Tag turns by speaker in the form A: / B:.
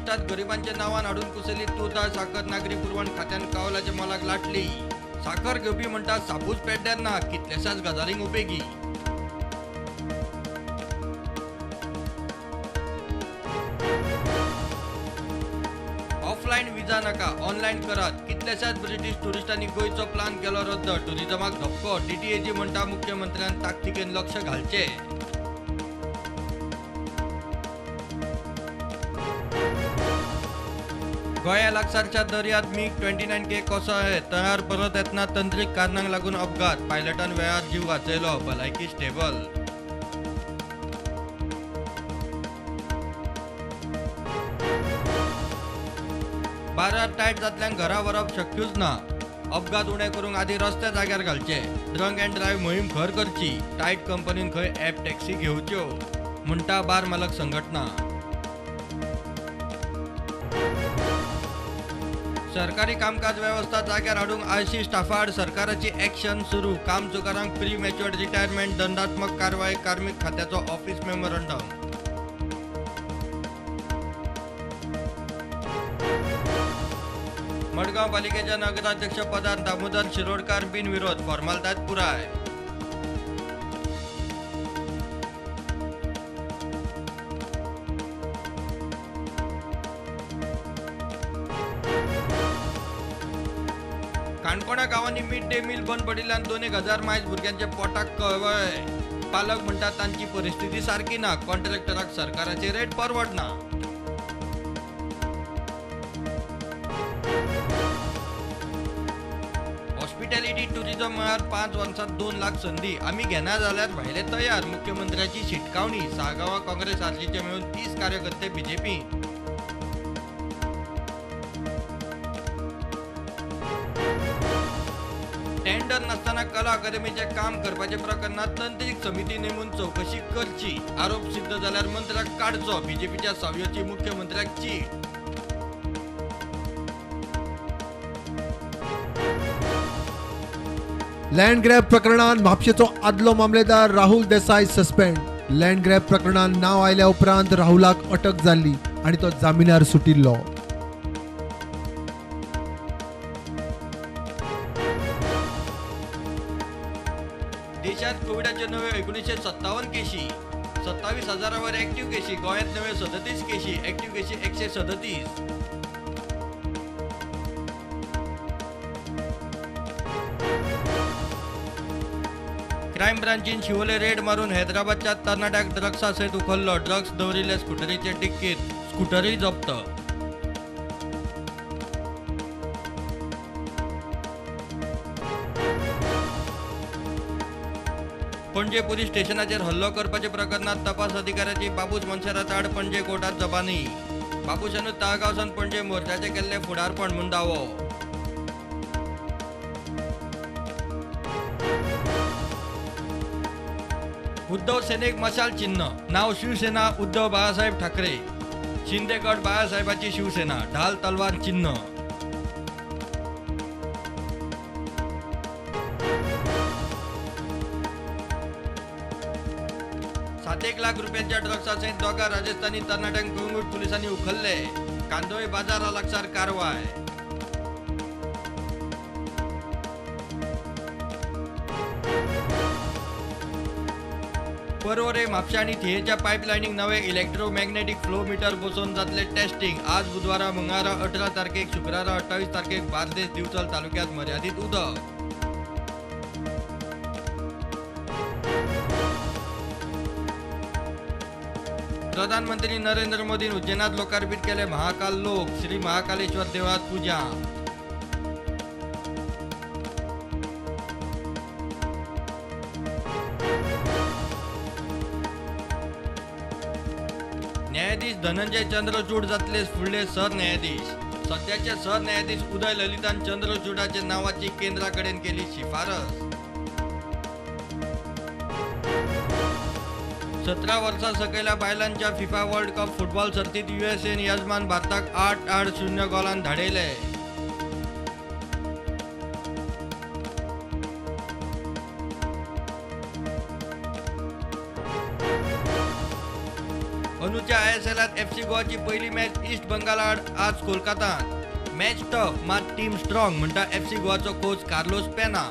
A: टुरिस्टात गरिबांच्या नावान हाडून कुसली तूर डाळ साखर नागरी पुरवण खात्यान कावलाच्या मोलाक लाटली. साखर घेवपी म्हणटा सापूच पेड्ड्यार ना कितल्याशाच गजालींक उपेगी. ऑफलाईन विजा नाका ऑनलाईन करात कितल्याशाच ब्रिटीश टुरिस्टांनी गोयचो प्लान केलो रद्द. टुरिझमाक धपको. टीटीएजी म्हणटा मुख्यमंत्र्यान ताकतिकेन लक्ष घालचे. गोंया लागसारच्या दर्यांत MiG-29K कोसळ्ळे. तळार परत येतना तंत्रीक कारणांक लागून अपघात. पायलटान वेळार जीव वाचयलो. भलायकी स्टेबल. बाजार टायट जातल्यान घरा व्हरप शक्यूच ना. अपघात उणे करूंक आदी रस्ते जाग्यार घालचे. ड्रंक अँड ड्रायव्ह मोहीम खर करची. टायट कंपनीन खंय ॲप टॅक्सी घेवच्यो म्हणटा बार मालक संघटना. सरकारी कामकाज व्यवस्था जाग्यार हाडूंक आळशी स्टाफाड सरकाराची ॲक्शन सुरू. काम चुकारांक प्री मॅच्युअर्ड रिटायरमेंट दंडात्मक कारवाय. कार्मिक खात्याचो ऑफिस मेमोरंडम. मडगाव पालिकेच्या नगराध्यक्ष पदार दामोदर शिरोडकार बिनविरोध. फॉर्मालिटीत पुराय. काणकोणा गावांनी मिड डे मील बंद पडिल्ल्यान 2,000 मायज भुरग्यांच्या पोटाक कळवय. पालक म्हणटात तांची परिस्थिती सारकी ना. कॉन्ट्रॅक्टराक सरकाराचे रेट परवडना. हॉस्पिटॅलिटी टुरिझम मळार 5 वर्सांत 2 लाख संधी. आम्ही घेना जाल्यार भायले तयार. मुख्यमंत्र्याची शिटकावणी. सागावा काँग्रेस आरजीचे मेळून 30 कार्यकर्ते बीजेपी. टेंडर नसताना कला अकादमीचे काम करपाचे प्रकरणात तंत्रीक समिती नेमून चौकशी करची. आरोप सिद्ध जाल्यार मंत्र्याक काढचो. बीजेपीच्या सावयोची मुख्यमंत्र्याक चीट.
B: लँड ग्रॅब प्रकरणात म्हापशेचो आदलो मामलेदार Rahul Desai suspend. Land grab प्रकरणात नाव आयल्या उपरांत राहुलाक अटक जाल्ली आणि तो जामिनार सुटिल्लो.
A: देशात कोविडाचे नवे 1957 केशी. 27,000 ऍक्टिव्ह केशी. गोंयात नवे 37 केशी. ऍक्टिव्ह केशी 137. क्राईम ब्रांचीन शिवोले रेड मारून हैदराबादच्या तरणाट्याक ड्रग्सा सयत उखल्लो. ड्रग्स दवरिल्ले स्कुटरीचे डिक्कीत. स्कुटरय जप्त. पणजे पोलीस स्टेशनाचेर हल्लो करपाच्या प्रकरणात तपास अधिकाऱ्याची बाबूस मनशारात आड पणजे कोर्टात जबानी. बाबूशानूच ताळगांवसान पणजे मोर्चाचे केल्ले फुडारपण म्हूण दावो. उद्धव सेनेक मशाल चिन्ह. नाव शिवसेना. उद्धव बाळासाहेब ठाकरे. शिंदे गट बाळासाहेबाची शिवसेना. ढाल तलवार चिन्ह. ₹7 लाख रुपयांच्या ड्रग्सासहित दोघा राजस्थानी तरणाट्यांक गुंगूट पोलिसांनी उखलले. कांदोळे बाजारा लागसार कारवाय. परवरे म्हापशा आणि थियेच्या पाईपलाईनीक नवे इलेक्ट्रोमॅग्नेटिक फ्लो मीटर बसोवन जातले टेस्टिंग. आज बुधवारा मंगळारा 18 तारखेक शुक्रारा 28 तारखेक बार्देस दिवचल तालुक्यात मर्यादित उदक. प्रधानमंत्री नरेंद्र मोदीन उज्जैनात लोकार्पित केले महाकाल लोक. श्री महाकालेश्वर देवळात पूजा. न्यायाधीश धनंजय चंद्रचूड जातले फुडले सरन्यायाधीश. सध्याचे सरन्यायाधीश उदय ललितान चंद्रचूडाच्या नावाची केंद्राकडेन केली शिफारस. 17 वर्सां सकयल्या बायलांच्या फिफा वर्ल्ड कप फुटबॉल सर्तीत युएसएन यजमान भारताक 8-0 गोलान धाडयले. अंदूच्या ISLात FC गोवाची पहिली मॅच ईस्ट बंगाल आड आज कोलकातात. मॅच टफ मात टीम स्ट्रॉंग म्हणटा FC गोवाचो कोच कार्लोस पेना.